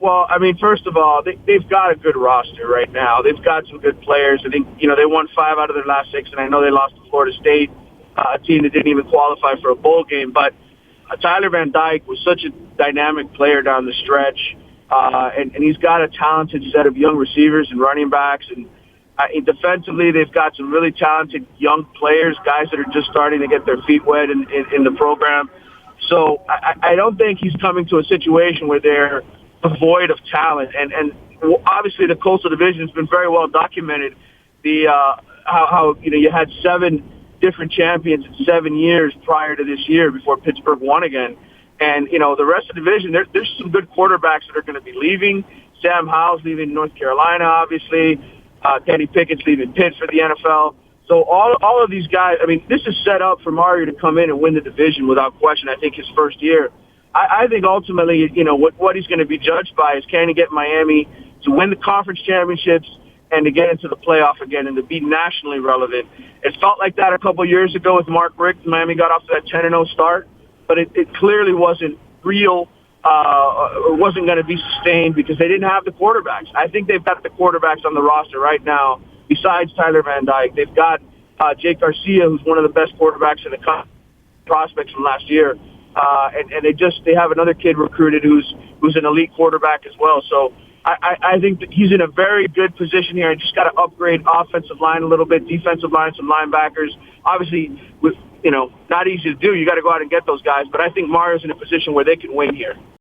Well, I mean, first of all, they've got a good roster right now. They've got some good players. I think, they won 5 out of their last 6, and I know they lost to Florida State, a team that didn't even qualify for a bowl game. But Tyler Van Dyke was such a dynamic player down the stretch, and he's got a talented set of young receivers and running backs. And defensively, they've got some really talented young players, guys that are just starting to get their feet wet in the program. So I don't think he's coming to a situation where they're devoid of talent. And obviously the Coastal Division has been very well documented. How you had 7 different champions in 7 years prior to this year before Pittsburgh won again. And, the rest of the division, there's some good quarterbacks that are going to be leaving. Sam Howell's leaving North Carolina, obviously. Kenny Pickett's leaving Pitt for the NFL. So all of these guys, I mean, this is set up for Mario to come in and win the division without question. I think his first year. I think ultimately, what he's going to be judged by is can he get Miami to win the conference championships and to get into the playoff again and to be nationally relevant. It felt like that a couple of years ago with Mark Richt. Miami got off to that 10-0 start, but it clearly wasn't real or wasn't going to be sustained because they didn't have the quarterbacks. I think they've got the quarterbacks on the roster right now besides Tyler Van Dyke. They've got Jake Garcia, who's one of the best quarterbacks in the prospects from last year. And they have another kid recruited who's an elite quarterback as well. So I think that he's in a very good position here. I just got to upgrade offensive line a little bit, defensive line, some linebackers. Obviously, with not easy to do. You got to go out and get those guys. But I think Mario's in a position where they can win here.